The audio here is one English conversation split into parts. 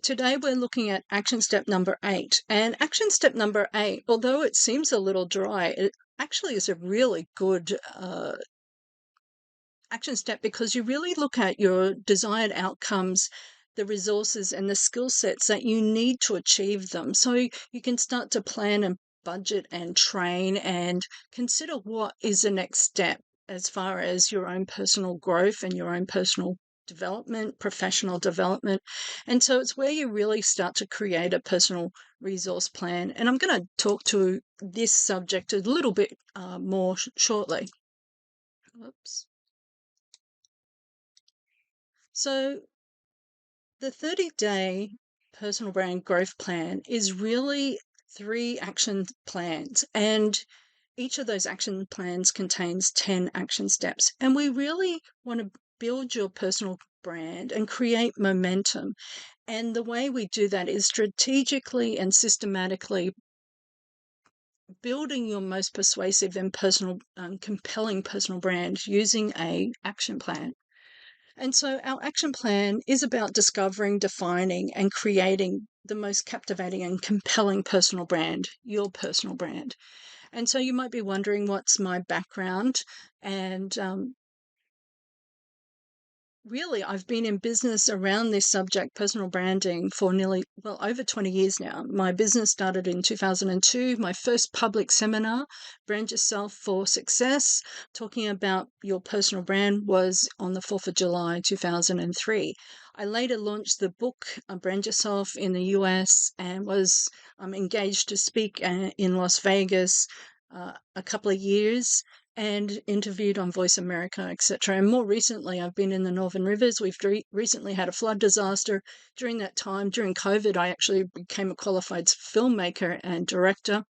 today we're looking at action step number 8. And action step number 8, although it seems a little dry, it actually is a really good action step because you really look at your desired outcomes, the resources and the skill sets that you need to achieve them. So you can start to plan and budget and train and consider what is the next step as far as your own personal growth and your own personal development, professional development. And so it's where you really start to create a personal resource plan. And I'm going to talk to this subject a little bit more shortly. Oops. So the 30-day personal brand growth plan is really 3 action plans, and each of those action plans contains 10 action steps. And we really want to build your personal brand and create momentum. And the way we do that is strategically and systematically building your most persuasive and compelling personal brand using a action plan. And so our action plan is about discovering, defining, and creating the most captivating and compelling personal brand, your personal brand. And so you might be wondering, what's my background? And really, I've been in business around this subject, personal branding, for over 20 years now. My business started in 2002. My first public seminar, Brand Yourself for Success, talking about your personal brand, was on the 4th of July, 2003. I later launched the book, Brand Yourself, in the US and was engaged to speak in Las Vegas a couple of years, and interviewed on Voice America, etc. And more recently, I've been in the Northern Rivers. We've recently had a flood disaster. During that time, during COVID, I actually became a qualified filmmaker and director.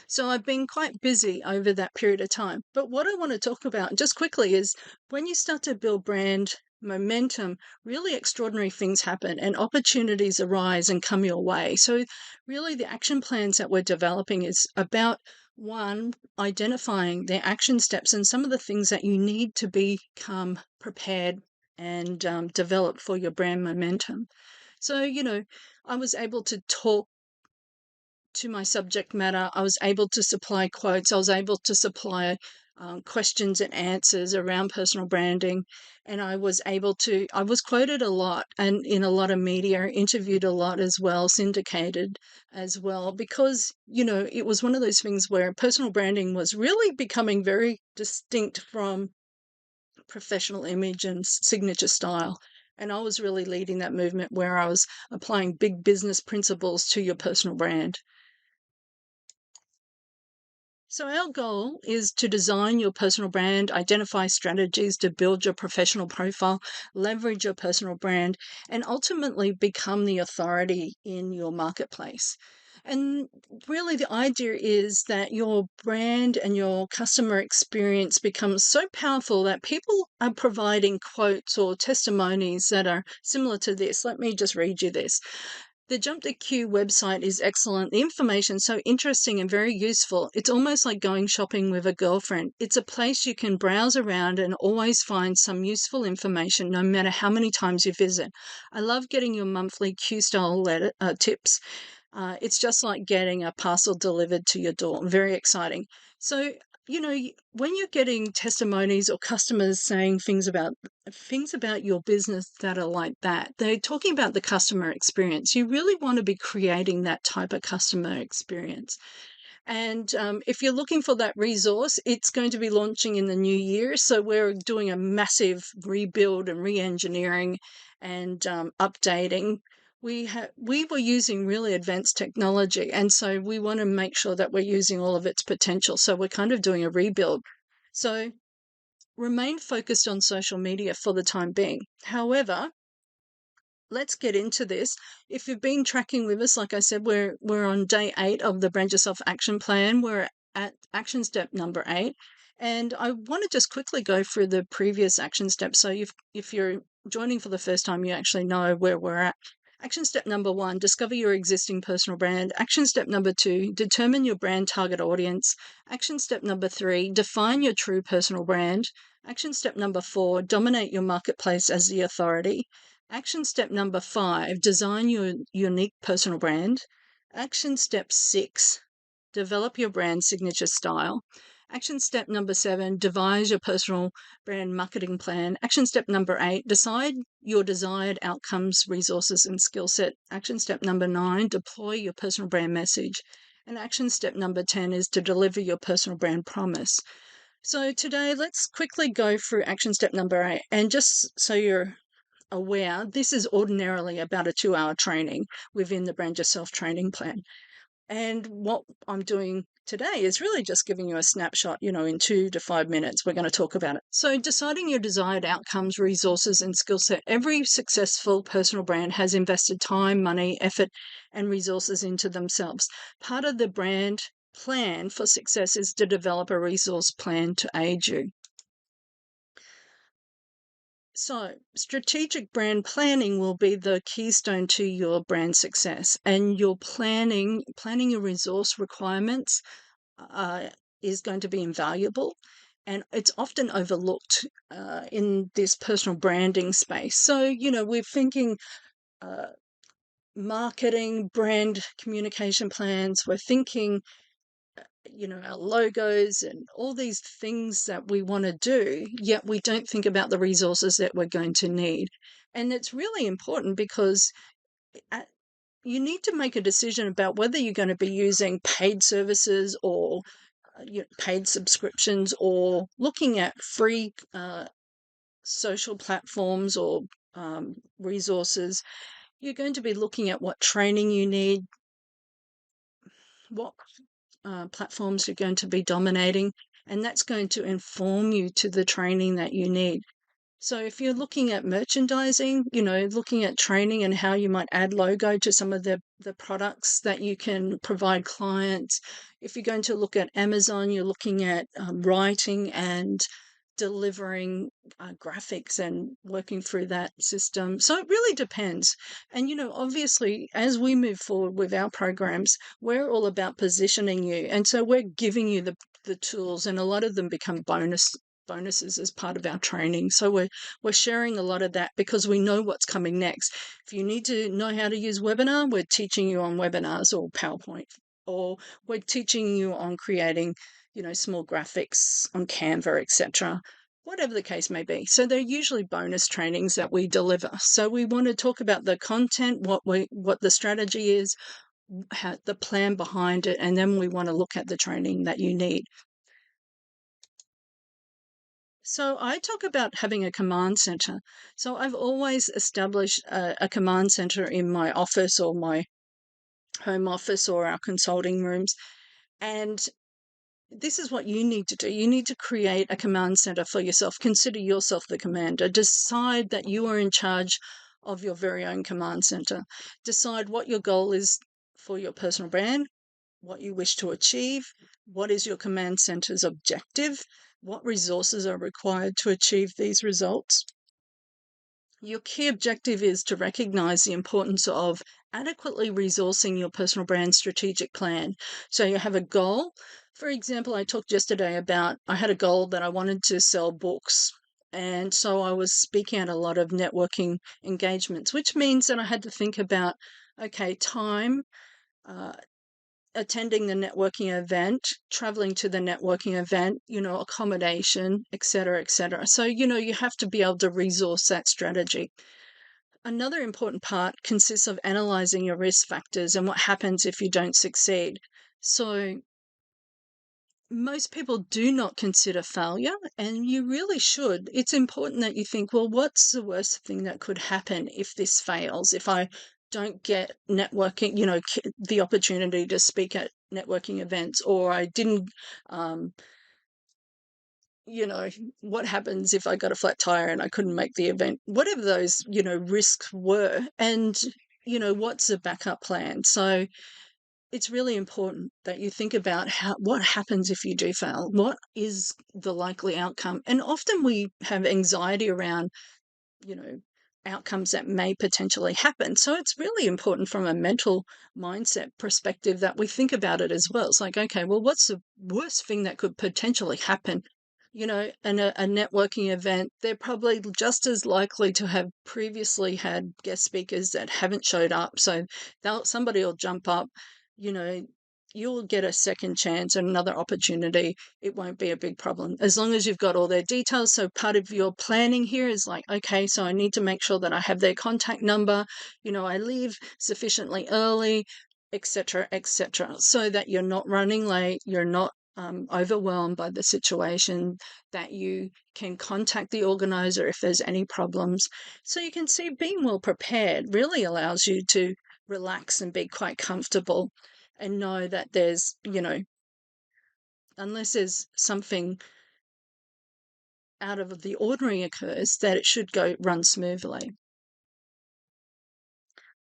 So I've been quite busy over that period of time. But what I want to talk about just quickly is when you start to build brand momentum, really extraordinary things happen and opportunities arise and come your way. So really the action plans that we're developing is about, one, identifying the action steps and some of the things that you need to become prepared and develop for your brand momentum. So, I was able to talk to my subject matter. I was able to supply quotes. I was able to supply questions and answers around personal branding. And I was quoted a lot and in a lot of media, interviewed a lot as well, syndicated as well, because, it was one of those things where personal branding was really becoming very distinct from professional image and signature style. And I was really leading that movement where I was applying big business principles to your personal brand. So our goal is to design your personal brand, identify strategies to build your professional profile, leverage your personal brand, and ultimately become the authority in your marketplace. And really the idea is that your brand and your customer experience becomes so powerful that people are providing quotes or testimonies that are similar to this. Let me just read you this. The JumptheQ website is excellent. The information is so interesting and very useful. It's almost like going shopping with a girlfriend. It's a place you can browse around and always find some useful information no matter how many times you visit. I love getting your monthly Q-style tips. It's just like getting a parcel delivered to your door. Very exciting. So, when you're getting testimonies or customers saying things about your business that are like that, they're talking about the customer experience. You really want to be creating that type of customer experience. And if you're looking for that resource, it's going to be launching in the new year. So we're doing a massive rebuild and re-engineering and updating. We were using really advanced technology, and so we want to make sure that we're using all of its potential. So we're kind of doing a rebuild. So remain focused on social media for the time being. However, let's get into this. If you've been tracking with us, like I said, we're on day 8 of the Brand Yourself action plan. We're at action step number 8. And I want to just quickly go through the previous action steps. So if you're joining for the first time, you actually know where we're at. Action step number 1, discover your existing personal brand. Action step number 2, determine your brand target audience. Action step number 3, define your true personal brand. Action step number 4, dominate your marketplace as the authority. Action step number 5, design your unique personal brand. Action step 6, develop your brand signature style. Action step number 7, devise your personal brand marketing plan. Action step number 8, decide your desired outcomes, resources, and skill set. Action step number 9, deploy your personal brand message. And action step number 10 is to deliver your personal brand promise. So today, let's quickly go through action step number 8. And just so you're aware, this is ordinarily about a 2-hour training within the Brand Yourself training plan. And what I'm doing today is really just giving you a snapshot, in 2 to 5 minutes, we're going to talk about it. So deciding your desired outcomes, resources, and skill set. Every successful personal brand has invested time, money, effort, and resources into themselves. Part of the brand plan for success is to develop a resource plan to aid you. So, strategic brand planning will be the keystone to your brand success, and your planning your resource requirements is going to be invaluable, and it's often overlooked in this personal branding space. So, we're thinking marketing, brand communication plans. We're thinking our logos and all these things that we want to do, yet we don't think about the resources that we're going to need. And it's really important because you need to make a decision about whether you're going to be using paid services or paid subscriptions, or looking at free social platforms or resources. You're going to be looking at what training you need, what platforms you're going to be dominating, and that's going to inform you to the training that you need. So if you're looking at merchandising, looking at training and how you might add logo to some of the products that you can provide clients. If you're going to look at Amazon, you're looking at writing and delivering graphics and working through that system. So it really depends. And, obviously, as we move forward with our programs, we're all about positioning you. And so we're giving you the tools, and a lot of them become bonuses as part of our training. So we're sharing a lot of that because we know what's coming next. If you need to know how to use webinar, we're teaching you on webinars or PowerPoint, or we're teaching you on creating small graphics on Canva, etc., whatever the case may be. So they're usually bonus trainings that we deliver. So we want to talk about the content, what the strategy is, the plan behind it, and then we want to look at the training that you need. So I talk about having a command center. So I've always established a command center in my office or my home office or our consulting rooms. And this is what you need to do. You need to create a command center for yourself. Consider yourself the commander. Decide that you are in charge of your very own command center. Decide what your goal is for your personal brand, what you wish to achieve, what is your command center's objective, what resources are required to achieve these results. Your key objective is to recognize the importance of adequately resourcing your personal brand strategic plan. So you have a goal. For example, I talked yesterday about I had a goal that I wanted to sell books. And so I was speaking at a lot of networking engagements, which means that I had to think about, okay, time, attending the networking event, traveling to the networking event, accommodation, et cetera, et cetera. So, you have to be able to resource that strategy. Another important part consists of analyzing your risk factors and what happens if you don't succeed. So most people do not consider failure, and you really should. It's important that you think, well, what's the worst thing that could happen if this fails? If I don't get networking, the opportunity to speak at networking events, or I didn't, what happens if I got a flat tire and I couldn't make the event? Whatever those, risks were, and, what's the backup plan? So it's really important that you think about what happens if you do fail. What is the likely outcome? And often we have anxiety around, outcomes that may potentially happen. So it's really important from a mental mindset perspective that we think about it as well. It's like, okay, well, what's the worst thing that could potentially happen? and a networking event, they're probably just as likely to have previously had guest speakers that haven't showed up. So somebody will jump up, you know, you'll get a second chance and another opportunity. It won't be a big problem as long as you've got all their details. So part of your planning here is like, okay, so I need to make sure that I have their contact number, I leave sufficiently early, etc., etc., so that you're not running late, you're not overwhelmed by the situation, that you can contact the organizer if there's any problems. So you can see being well prepared really allows you to relax and be quite comfortable and know that there's, unless there's something out of the ordinary occurs, that it should run smoothly.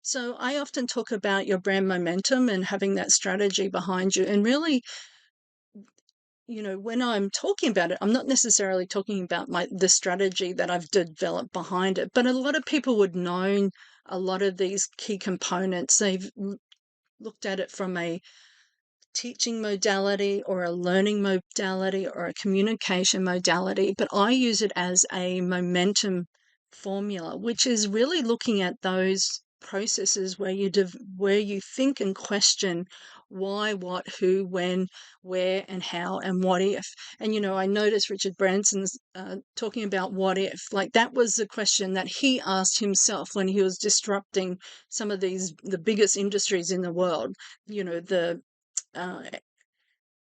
So I often talk about your brand momentum and having that strategy behind you. And really, when I'm talking about it, I'm not necessarily talking about the strategy that I've developed behind it, but a lot of people would know a lot of these key components. They've looked at it from a teaching modality or a learning modality or a communication modality, but I use it as a momentum formula, which is really looking at those processes where you think and question why, what, who, when, where, and how, and what if. And I noticed Richard Branson's talking about what if. Like, that was the question that he asked himself when he was disrupting some of the biggest industries in the world. The uh,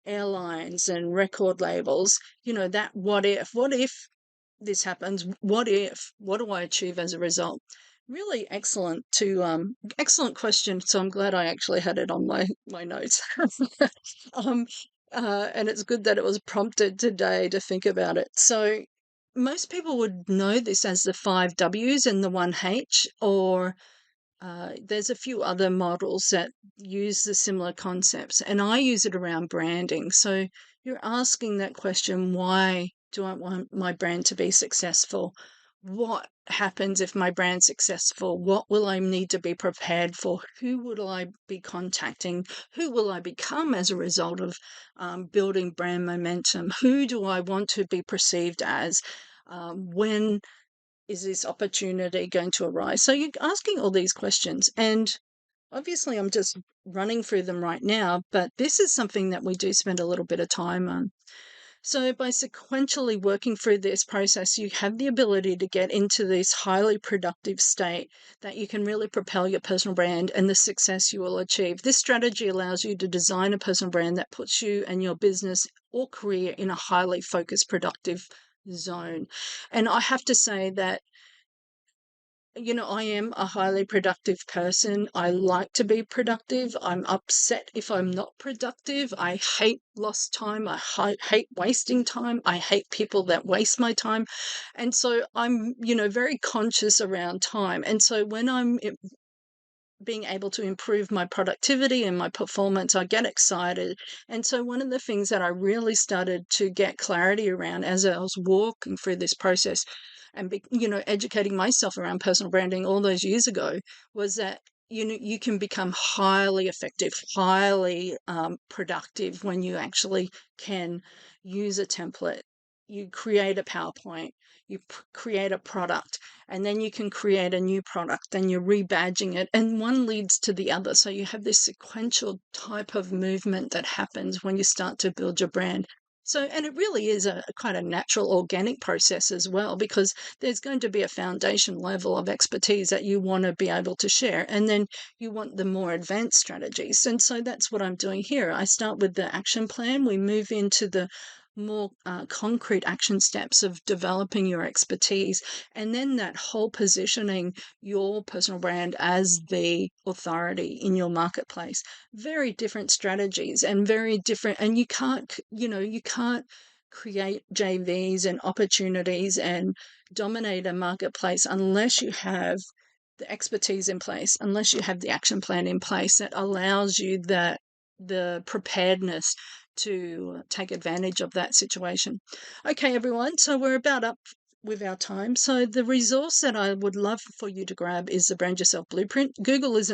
airlines and record labels, that what if this happens, what do I achieve as a result? Really excellent question. So I'm glad I actually had it on my notes. um, and it's good that it was prompted today to think about it. So most people would know this as the 5 W's and the 1 H, or there's a few other models that use the similar concepts, and I use it around branding. So you're asking that question, why do I want my brand to be successful? What happens if my brand's successful? What will I need to be prepared for? Who will I be contacting? Who will I become as a result of building brand momentum? Who do I want to be perceived as? When is this opportunity going to arise? So you're asking all these questions, and obviously I'm just running through them right now, but this is something that we do spend a little bit of time on. So by sequentially working through this process, you have the ability to get into this highly productive state that you can really propel your personal brand and the success you will achieve. This strategy allows you to design a personal brand that puts you and your business or career in a highly focused, productive zone. And I have to say that I am a highly productive person. I like to be productive. I'm upset if I'm not productive. I hate lost time. I hate wasting time. I hate people that waste my time. And so I'm, very conscious around time. And so when I'm being able to improve my productivity and my performance, I get excited. And so one of the things that I really started to get clarity around as I was walking through this process and educating myself around personal branding all those years ago was that you can become highly effective, highly productive when you actually can use a template. You create a PowerPoint, you create a product, and then you can create a new product and you're rebadging it, and one leads to the other. So you have this sequential type of movement that happens when you start to build your brand. So, and it really is a kind of natural organic process as well, because there's going to be a foundation level of expertise that you want to be able to share, and then you want the more advanced strategies. And so that's what I'm doing here. I start with the action plan. We move into the more concrete action steps of developing your expertise, and then that whole positioning your personal brand as the authority in your marketplace. Very different strategies and very different, and you can't create JVs and opportunities and dominate a marketplace unless you have the expertise in place, unless you have the action plan in place that allows you the preparedness to take advantage of that situation. Okay, everyone, so we're about up with our time. So the resource that I would love for you to grab is the Brand Yourself Blueprint. Google isn't